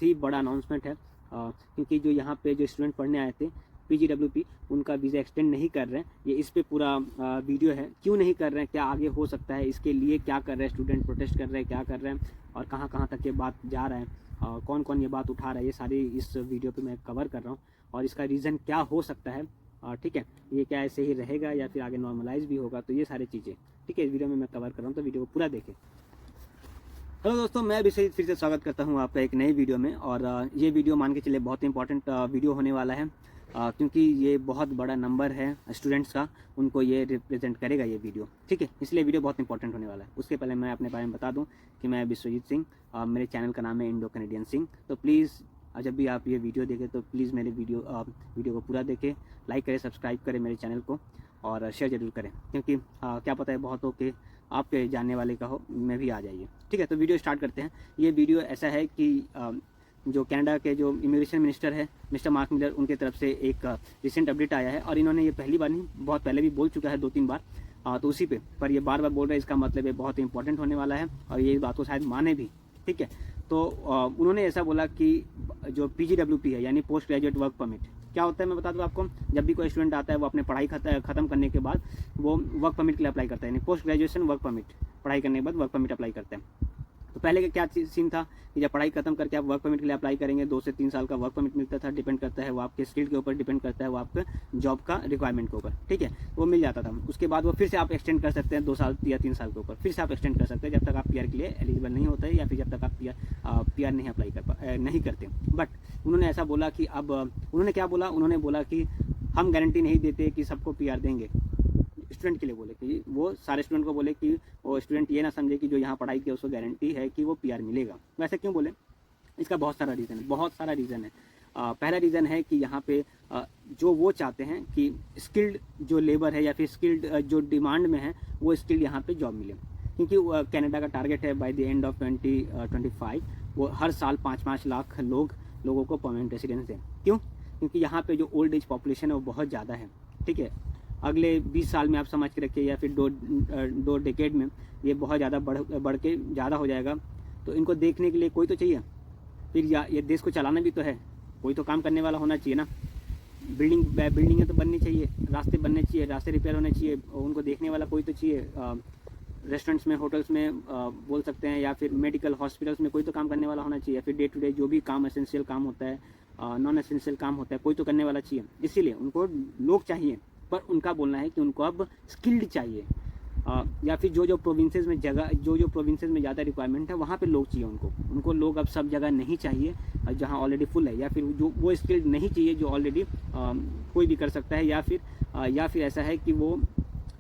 ही बड़ा अनाउंसमेंट है, क्योंकि जो यहाँ पे जो स्टूडेंट पढ़ने आए थे PGWP, उनका वीज़ा एक्सटेंड नहीं कर रहे हैं। ये इस पे पूरा वीडियो है, क्यों नहीं कर रहे हैं, क्या आगे हो सकता है, इसके लिए क्या कर रहे हैं स्टूडेंट, प्रोटेस्ट कर रहे हैं, क्या कर रहे हैं और कहाँ कहाँ तक ये बात जा रहा है, कौन कौन ये बात उठा रहा है, ये सारी इस वीडियो पे मैं कवर कर रहा हूँ और इसका रीज़न क्या हो सकता है। ठीक है, ये क्या ऐसे ही रहेगा या फिर आगे नॉर्मलाइज भी होगा, तो ये सारी चीज़ें ठीक है इस वीडियो में मैं कवर कर रहा हूँ, तो वीडियो को पूरा देखें। हेलो दोस्तों, मैं अभिषेक फिर से स्वागत करता हूँ आपका एक नई वीडियो में। और ये वीडियो मान के चलिए बहुत इंपॉर्टेंट वीडियो होने वाला है, क्योंकि ये बहुत बड़ा नंबर है स्टूडेंट्स का, उनको ये रिप्रेजेंट करेगा ये वीडियो। ठीक है, इसलिए वीडियो बहुत इंपॉर्टेंट होने वाला है। उसके पहले मैं अपने बारे में बता दूं कि मैं विश्वजीत सिंह, मेरे चैनल का नाम है इंडो कैनेडियन सिंह। तो प्लीज़ जब भी आप ये वीडियो देखें तो प्लीज़ मेरे वीडियो को पूरा देखें, लाइक करें, सब्सक्राइब करें मेरे चैनल को और शेयर जरूर करें, क्योंकि क्या पता है बहुतों के आपके जानने वाले का हो में भी आ जाइए। ठीक है, तो वीडियो स्टार्ट करते हैं। ये वीडियो ऐसा है कि जो कनाडा के जो इमिग्रेशन मिनिस्टर है मिस्टर मार्क मिलर, उनके तरफ से एक रिसेंट अपडेट आया है और इन्होंने ये पहली बार नहीं, बहुत पहले भी बोल चुका है 2-3 बार, तो उसी पे पर ये बार बार बोल रहे हैं। इसका मतलब ये बहुत इंपॉर्टेंट होने वाला है और ये बात को शायद माने भी। ठीक है, तो उन्होंने ऐसा बोला कि जो PGWP है यानी पोस्ट ग्रेजुएट वर्क परमिट, क्या होता है मैं बता दूं आपको। जब भी कोई स्टूडेंट आता है वो अपने पढ़ाई खत्म करने के बाद वो वर्क परमिट के लिए अप्लाई करता है, यानी पोस्ट ग्रेजुएशन वर्क परमिट, पढ़ाई करने के बाद वर्क परमिट अप्लाई करते हैं। तो पहले का क्या सीन था कि जब पढ़ाई खत्म करके आप वर्क परमिट के लिए अप्लाई करेंगे 2 से 3 साल का वर्क परमिट मिलता था। डिपेंड करता है वो आपके स्किल के ऊपर, डिपेंड करता है वो आपके जॉब का रिक्वायरमेंट के ऊपर। ठीक है, वो मिल जाता था। उसके बाद वो फिर से आप एक्सटेंड कर सकते हैं 2 साल या 3 साल के ऊपर, फिर से आप एक्सटेंड कर सकते हैं जब तक आप PR के लिए एलिजिबल नहीं होते या फिर जब तक आप PR नहीं अप्लाई नहीं करते। बट उन्होंने ऐसा बोला कि अब उन्होंने क्या बोला, उन्होंने बोला कि हम गारंटी नहीं देते कि सबको PR देंगे। स्टूडेंट के लिए बोले कि वो सारे स्टूडेंट को बोले कि वो स्टूडेंट ये ना समझे कि जो यहाँ पढ़ाई की उसको गारंटी है कि वो PR मिलेगा। वैसे क्यों बोले, इसका बहुत सारा रीज़न है। पहला रीज़न है कि यहाँ पे जो वो चाहते हैं कि स्किल्ड जो लेबर है या फिर स्किल्ड जो डिमांड में है वो स्किल्ड यहाँ पे जॉब मिले, क्योंकि कनाडा का टारगेट है बाय द एंड ऑफ 2025 वो हर साल 5-5 लाख लोगों को परमानेंट रेसिडेंस दें। क्यों? क्योंकि यहाँ पे जो ओल्ड एज पॉपुलेशन है वो बहुत ज़्यादा है। ठीक है, अगले 20 साल में आप समझ के रखिए या फिर दो डेकेड में ये बहुत ज़्यादा बढ़ के ज़्यादा हो जाएगा। तो इनको देखने के लिए कोई तो चाहिए, फिर ये देश को चलाना भी तो है, कोई तो काम करने वाला होना चाहिए ना। बिल्डिंगें तो बननी चाहिए, रास्ते बनने चाहिए, रास्ते रिपेयर होने चाहिए, उनको देखने वाला कोई तो चाहिए। रेस्टोरेंट्स में, होटल्स में बोल सकते हैं, या फिर मेडिकल हॉस्पिटल्स में कोई तो काम करने वाला होना चाहिए, फिर डे टू डे जो भी काम एसेंशियल काम होता है, नॉन एसेंशियल काम होता है, कोई तो करने वाला चाहिए। इसीलिए उनको लोग चाहिए, पर उनका बोलना है कि उनको अब स्किल्ड चाहिए, या फिर जो प्रोविंसेस में ज़्यादा रिक्वायरमेंट है वहाँ पे लोग चाहिए उनको लोग अब सब जगह नहीं चाहिए जहाँ ऑलरेडी फुल है, या फिर जो वो स्किल्ड नहीं चाहिए जो ऑलरेडी कोई भी कर सकता है, या फिर ऐसा है कि वो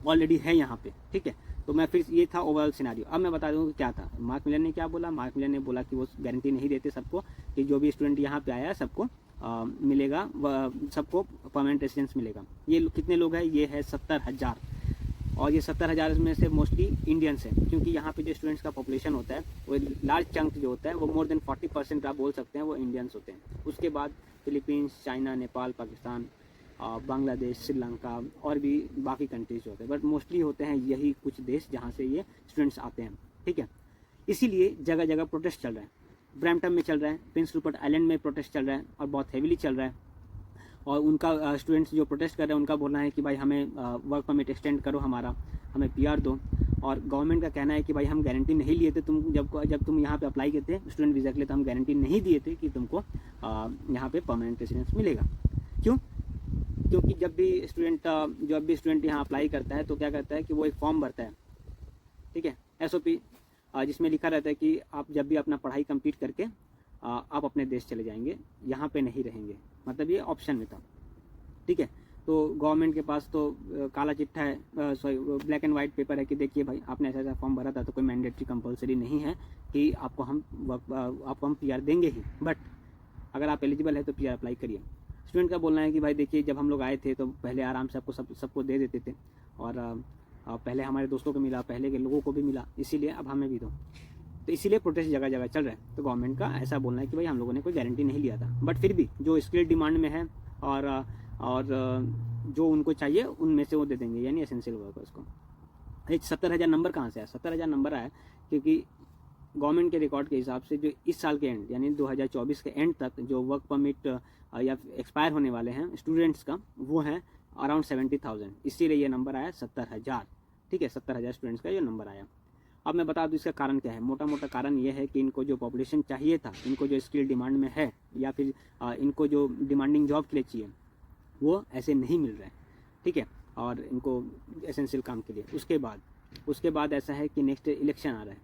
ऑलरेडी है यहाँ पे। ठीक है, तो मैं फिर ये था ओवरऑल सिनारियो। अब मैं बता दूँ क्या था। मार्क मिलर ने क्या बोला, मार्क मिलर ने बोला कि वो गारंटी नहीं देते सबको कि जो भी स्टूडेंट यहाँ पे आया है सबको मिलेगा, सबको परमानेंट रेसिडेंस मिलेगा। ये कितने लोग हैं, ये है 70,000, और ये 70,000 में से मोस्टली इंडियंस हैं, क्योंकि यहाँ पे जो स्टूडेंट्स का पॉपुलेशन होता है वो लार्ज चंक जो होता है वो मोर देन 40% आप बोल सकते हैं वो इंडियंस होते हैं। उसके बाद फिलीपींस, चाइना, नेपाल, पाकिस्तान, बांग्लादेश, श्रीलंका और भी बाकी कंट्रीज होते हैं, बट मोस्टली होते हैं यही कुछ देश जहाँ से ये स्टूडेंट्स आते हैं। ठीक है, इसीलिए जगह जगह प्रोटेस्ट चल रहा है। ब्रैम्पटन में चल रहा है, प्रिंस रूपर्ट आइलैंड में प्रोटेस्ट चल रहा है और बहुत हेवीली चल रहा है। और उनका स्टूडेंट्स जो प्रोटेस्ट कर रहे हैं उनका बोलना है कि भाई हमें वर्क परमिट एक्सटेंड करो, हमें PR दो। और गवर्नमेंट का कहना है कि भाई हम गारंटी नहीं लिए थे, तुम जब तुम यहाँ पे अप्लाई किए थे स्टूडेंट वीज़ा के लिए, तो हम गारंटी नहीं दिए थे कि तुमको यहाँ पे परमानेंट रेसिडेंस मिलेगा। क्यों? क्योंकि जब भी स्टूडेंट यहाँ अप्लाई करता है तो क्या करता है कि वो एक फॉर्म भरता है। ठीक है, SOP, जिसमें लिखा रहता है कि आप जब भी अपना पढ़ाई कंप्लीट करके आप अपने देश चले जाएंगे, यहाँ पे नहीं रहेंगे, मतलब ये ऑप्शन में था। ठीक है, तो गवर्नमेंट के पास तो काला चिट्ठा है, ब्लैक एंड वाइट पेपर है कि देखिए भाई आपने ऐसा फॉर्म भरा था, तो कोई मैंडेटरी कंपलसरी नहीं है कि आपको हम PR देंगे ही, बट अगर आप एलिजिबल है तो PR अप्लाई करिए। स्टूडेंट का बोलना है कि भाई देखिए जब हम लोग आए थे तो पहले आराम से सबको दे देते थे, और पहले हमारे दोस्तों को मिला, पहले के लोगों को भी मिला, इसीलिए अब हमें भी दो। तो इसीलिए प्रोटेस्ट जगह जगह चल रहा है। तो गवर्नमेंट का ऐसा बोलना है कि भाई हम लोगों ने कोई गारंटी नहीं लिया था, बट फिर भी जो स्किल डिमांड में है और जो उनको चाहिए उनमें से वो दे देंगे, यानी एसेंशियल वर्कर्स को। 70,000 नंबर कहाँ से आया? 70,000 नंबर आया क्योंकि गवर्नमेंट के रिकॉर्ड के हिसाब से जो इस साल के एंड यानी 2024 के एंड तक जो वर्क परमिट या एक्सपायर होने वाले हैं स्टूडेंट्स का, वो हैं अराउंड 70,000, इसीलिए ये नंबर आया 70,000। ठीक है, 70,000 स्टूडेंट्स का ये नंबर आया। अब मैं बता दूँ इसका कारण क्या है। मोटा मोटा कारण ये है कि इनको जो पॉपुलेशन चाहिए था, इनको जो स्किल डिमांड में है या फिर इनको जो डिमांडिंग जॉब के लिए चाहिए वो ऐसे नहीं मिल रहे हैं। ठीक है, और इनको एसेंशियल काम के लिए। उसके बाद ऐसा है कि नेक्स्ट इलेक्शन आ रहा है,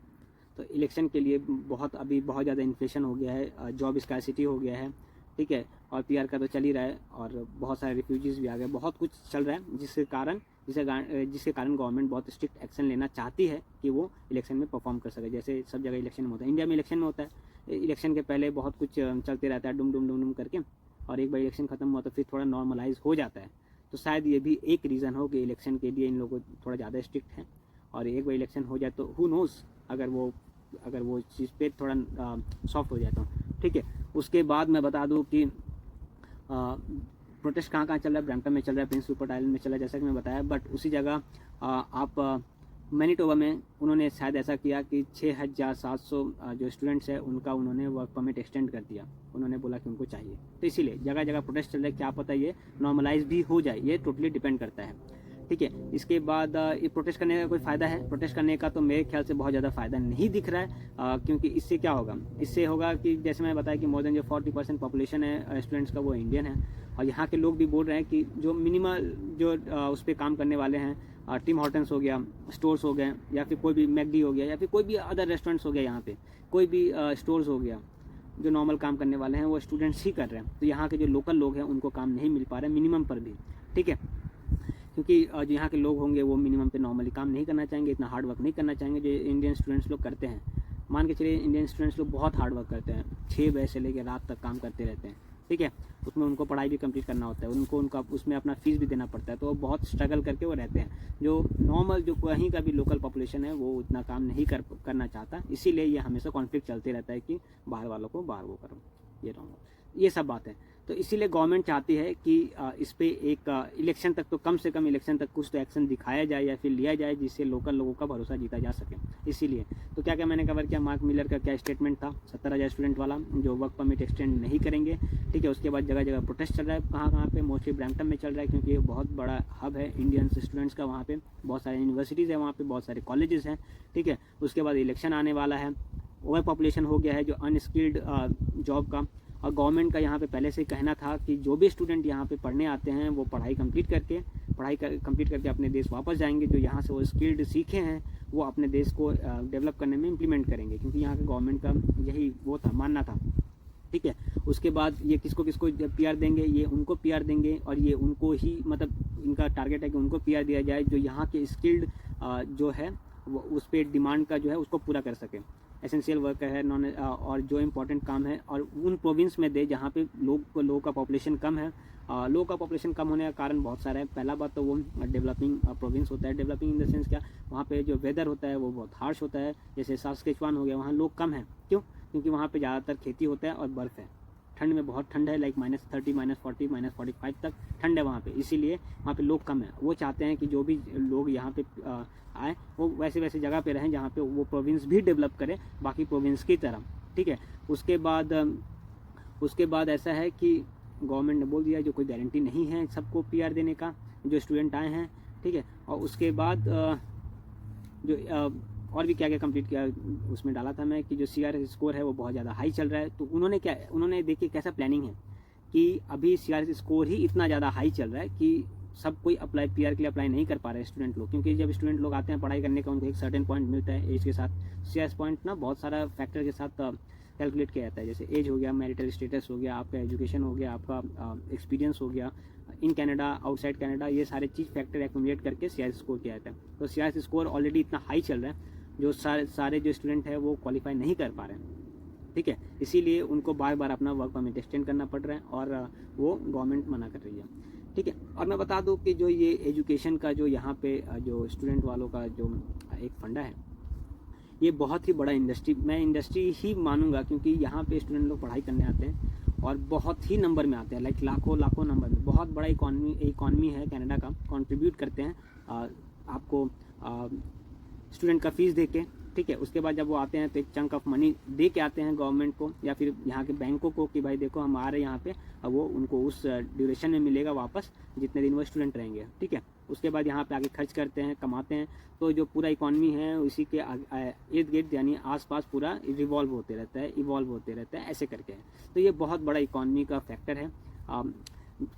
तो इलेक्शन के लिए अभी बहुत ज़्यादा इन्फ्लेशन हो गया है, जॉब स्कार्सिटी हो गया है। ठीक है, और पीआर का तो चल ही रहा है और बहुत सारे रिफ्यूजीज़ भी आ गए, बहुत कुछ चल रहा है, जिसके कारण गवर्नमेंट बहुत स्ट्रिक्ट एक्शन लेना चाहती है कि वो इलेक्शन में परफॉर्म कर सके। जैसे सब जगह इलेक्शन में होता है, इंडिया में इलेक्शन में होता है, इलेक्शन के पहले बहुत कुछ चलते रहता है डुम डुम करके, और एक बार इलेक्शन खत्म हुआ तो फिर थोड़ा नॉर्मलाइज हो जाता है। तो शायद ये भी एक रीज़न हो कि इलेक्शन के लिए इन लोगों को थोड़ा ज़्यादा स्ट्रिक्ट है, और एक बार इलेक्शन हो जाए तो हु नोज़ अगर वो चीज़ पे थोड़ा सॉफ्ट हो जाता हूँ। ठीक है, उसके बाद मैं बता दूँ कि प्रोटेस्ट कहाँ चल रहा है। ब्रैम्पटन में चल रहा है, प्रिंस रूपर्ट आइलैंड में चल रहा है, जैसा कि मैं बताया। बट उसी जगह आप मैनीटोबा में उन्होंने शायद ऐसा किया कि 6,700 जो स्टूडेंट्स हैं उनका उन्होंने वर्क परमिट एक्सटेंड कर दिया। उन्होंने बोला कि उनको चाहिए, तो इसीलिए जगह जगह प्रोटेस्ट चल रहा है। क्या पता ये नॉर्मलाइज भी हो जाए, ये टोटली डिपेंड करता है। ठीक है, इसके बाद ये प्रोटेस्ट करने का कोई फ़ायदा है? प्रोटेस्ट करने का तो मेरे ख्याल से बहुत ज़्यादा फ़ायदा नहीं दिख रहा है, क्योंकि इससे क्या होगा? इससे होगा कि जैसे मैं बताया कि मोर देन जो 40% पॉपुलेशन है स्टूडेंट्स का वो इंडियन है, और यहाँ के लोग भी बोल रहे हैं कि जो मिनिमल जो उस पर काम करने वाले हैं, टिम हॉर्टन्स हो गया, स्टोर्स हो गए, या फिर कोई भी मैकडी हो गया, या फिर कोई भी अदर रेस्टोरेंट्स हो गया, यहाँ पे कोई भी स्टोर्स हो गया, जो नॉर्मल काम करने वाले हैं वो स्टूडेंट्स ही कर रहे हैं। तो यहाँ के जो लोकल लोग हैं उनको काम नहीं मिल पा रहा है मिनिमम पर भी। ठीक है, क्योंकि जो यहाँ के लोग होंगे वो मिनिमम पे नॉर्मली काम नहीं करना चाहेंगे, इतना हार्ड वर्क नहीं करना चाहेंगे जो इंडियन स्टूडेंट्स लोग करते हैं। मान के चलिए इंडियन स्टूडेंट्स लोग बहुत हार्ड वर्क करते हैं, 6 बजे से लेकर रात तक काम करते रहते हैं। ठीक है, उसमें उनको पढ़ाई भी कंप्लीट करना होता है, उनका उसमें अपना फीस भी देना पड़ता है, तो वो बहुत स्ट्रगल करके वो रहते हैं। जो नॉर्मल जो कहीं का भी लोकल पॉपुलेशन है वो उतना काम नहीं करना चाहता, इसीलिए ये हमेशा कॉन्फ्लिक्ट चलते रहता है कि बाहर वालों को बाहर वो करो, ये सब बात है। तो इसीलिए गवर्नमेंट चाहती है कि इस पर एक इलेक्शन तक तो कम से कम इलेक्शन तक कुछ तो एक्शन दिखाया जाए या फिर लिया जाए, जिससे लोकल लोगों का भरोसा जीता जा सके। इसीलिए तो क्या क्या मैंने कवर किया, मार्क मिलर का क्या स्टेटमेंट था 70,000 स्टूडेंट वाला जो वर्क परमिट एक्सटेंड नहीं करेंगे। ठीक है, उसके बाद जगह जगह प्रोटेस्ट चल रहा है, कहाँ पे, मोस्टली ब्रैम्पटन में चल रहा है, क्योंकि ये बहुत बड़ा हब है इंडियन स्टूडेंट्स का, वहाँ पर बहुत सारे यूनिवर्सिटीज़ है, वहाँ पर बहुत सारे कॉलेजेस हैं। ठीक है, उसके बाद इलेक्शन आने वाला है, ओवर पॉपुलेशन हो गया है जो अनस्किल्ड जॉब का, और गवर्नमेंट का यहाँ पे पहले से कहना था कि जो भी स्टूडेंट यहाँ पे पढ़ने आते हैं वो पढ़ाई कंप्लीट करके अपने देश वापस जाएंगे, जो यहाँ से वो स्किल्ड सीखे हैं वो अपने देश को डेवलप करने में इम्प्लीमेंट करेंगे, क्योंकि यहाँ के गवर्नमेंट का यही वो था, मानना था। ठीक है, उसके बाद ये किसको पीआर देंगे, ये उनको पीआर देंगे, और ये उनको ही मतलब इनका टारगेट है कि उनको पीआर दिया जाए जो यहाँ के स्किल्ड जो है वो उस पर डिमांड का जो है उसको पूरा कर सके। एसेंशियल वर्क है और जो इम्पोर्टेंट काम है, और उन प्रोविंस में दे जहाँ पे लोगों का पॉपुलेशन कम है। लोगों का पॉपुलेशन कम होने का कारण बहुत सारा है। पहला बात तो वो डेवलपिंग प्रोविंस होता है। डेवलपिंग इन द सेंस क्या, वहाँ पे जो वेदर होता है वो बहुत हार्श होता है। जैसे सास्केचुआन हो गया, वहाँ लोग कम हैं। क्यों? क्योंकि वहाँ पे ज़्यादातर खेती होता है और बर्फ़ है। ठंड में बहुत ठंड है, लाइक -30, -40, -45 तक ठंड है वहाँ पे, इसीलिए वहाँ पे लोग कम हैं। वो चाहते हैं कि जो भी लोग यहाँ पे आए वो वैसे जगह पे रहें जहाँ पे वो प्रोविंस भी डेवलप करे बाकी प्रोविंस की तरह। ठीक है, उसके बाद ऐसा है कि गवर्नमेंट ने बोल दिया जो कोई गारंटी नहीं है सबको पीआर देने का जो स्टूडेंट आए हैं। ठीक है, और उसके बाद जो और भी क्या क्या कंप्लीट किया उसमें डाला था मैं कि जो CRS स्कोर है वो बहुत ज़्यादा हाई चल रहा है। तो उन्होंने देखिए कैसा प्लानिंग है कि अभी CRS स्कोर ही इतना ज़्यादा हाई चल रहा है कि सब कोई पीआर के लिए अप्लाई नहीं कर पा रहे स्टूडेंट लोग, क्योंकि जब स्टूडेंट लोग आते हैं पढ़ाई करने का उनको एक सर्टेन पॉइंट मिलता है एज के साथ। CRS पॉइंट ना बहुत सारा फैक्टर के साथ कैलकुलेट किया जाता है, जैसे एज हो गया, मैरिटल स्टेटस हो गया, आपका एजुकेशन हो गया, आपका एक्सपीरियंस हो गया इन कनाडा, आउटसाइड कनाडा, ये सारे चीज़ फैक्टर एक्यूमुलेट करके CRS स्कोर किया जाता है। तो CRS स्कोर ऑलरेडी इतना हाई चल रहा है जो सारे जो स्टूडेंट हैं वो क्वालिफाई नहीं कर पा रहे हैं। ठीक है, इसीलिए उनको बार बार अपना वर्क परमिट एक्सटेंड करना पड़ रहा है और वो गवर्नमेंट मना कर रही है। ठीक है, और मैं बता दूं कि जो ये एजुकेशन का जो यहाँ पे जो स्टूडेंट वालों का जो एक फंडा है, ये बहुत ही बड़ा मैं इंडस्ट्री ही मानूंगा, क्योंकि यहाँ पे स्टूडेंट लोग पढ़ाई करने आते हैं और बहुत ही नंबर में आते हैं, लाइक लाखों नंबर में। बहुत बड़ा इकॉनमी है कनाडा का, कंट्रीब्यूट करते हैं आपको स्टूडेंट का फीस दे के ठीक है। उसके बाद जब वो आते हैं तो एक चंक ऑफ मनी दे के आते हैं गवर्नमेंट को या फिर यहाँ के बैंकों को कि भाई देखो हम आ रहे हैं यहाँ पे, अब वो उनको उस ड्यूरेशन में मिलेगा वापस जितने दिन वो स्टूडेंट रहेंगे, ठीक है। उसके बाद यहाँ पे आगे खर्च करते हैं, कमाते हैं, तो जो पूरा इकॉनमी है उसी के इर्द गिर्द यानी आसपास पूरा रिवॉल्व होते रहता है, इवॉल्व होते रहता है, ऐसे करके है। तो ये बहुत बड़ा इकॉनमी का फैक्टर है।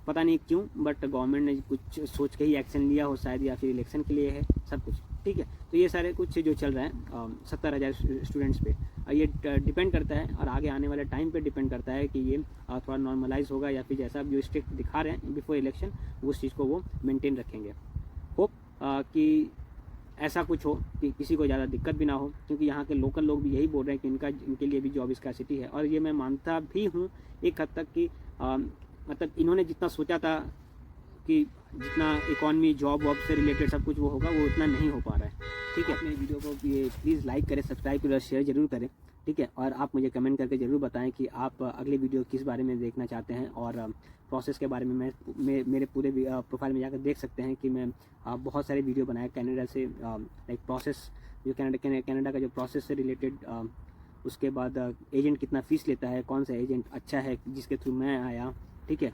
पता नहीं क्यों बट गवर्नमेंट ने कुछ सोच के ही एक्शन लिया हो शायद, या फिर इलेक्शन के लिए है सब कुछ, ठीक है। तो ये सारे कुछ जो चल रहा है 70,000 स्टूडेंट्स पे, ये डिपेंड करता है और आगे आने वाले टाइम पे डिपेंड करता है कि ये थोड़ा नॉर्मलाइज होगा या फिर जैसा जो स्ट्रिक्ट दिखा रहे हैं बिफोर इलेक्शन उस चीज़ को वो मेंटेन रखेंगे। होप कि ऐसा कुछ हो कि किसी को ज़्यादा दिक्कत भी ना हो, क्योंकि यहाँ के लोकल लोग भी यही बोल रहे हैं कि इनके लिए भी जॉब स्कार्सिटी है। और ये मैं मानता भी हूँ एक हद तक कि मतलब इन्होंने जितना सोचा था कि जितना इकॉनमी जॉब वॉब से रिलेटेड सब कुछ वो होगा, वो उतना नहीं हो पा रहा है, ठीक है। अपने वीडियो को ये प्लीज़ लाइक करें, सब्सक्राइब करें और शेयर ज़रूर करें, ठीक है। और आप मुझे कमेंट करके ज़रूर बताएं कि आप अगले वीडियो किस बारे में देखना चाहते हैं। और प्रोसेस के बारे में मेरे पूरे प्रोफाइल में जाकर देख सकते हैं कि मैं बहुत सारे वीडियो बनाए कनाडा से, लाइक प्रोसेस जो कनाडा का जो प्रोसेस से रिलेटेड, उसके बाद एजेंट कितना फ़ीस लेता है, कौन सा एजेंट अच्छा है जिसके थ्रू मैं आया, ठीक है।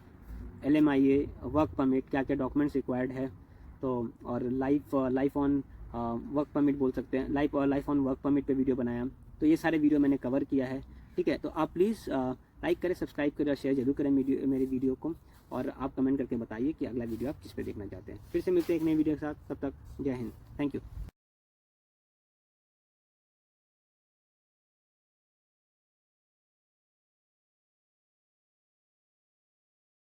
LMIA, वर्क परमिट, क्या क्या डॉक्यूमेंट्स रिक्वायर्ड है, तो और लाइफ ऑन वर्क परमिट बोल सकते हैं, लाइफ ऑन वर्क परमिट पे वीडियो बनाया। तो ये सारे वीडियो मैंने कवर किया है, ठीक है। तो आप प्लीज़ लाइक करें, सब्सक्राइब करें और शेयर जरूर करें मेरे वीडियो को। और आप कमेंट करके बताइए कि अगला वीडियो आप किस पे देखना चाहते हैं। फिर से मिलते हैं एक नई वीडियो के साथ, तब तक जय हिंद, थैंक यू।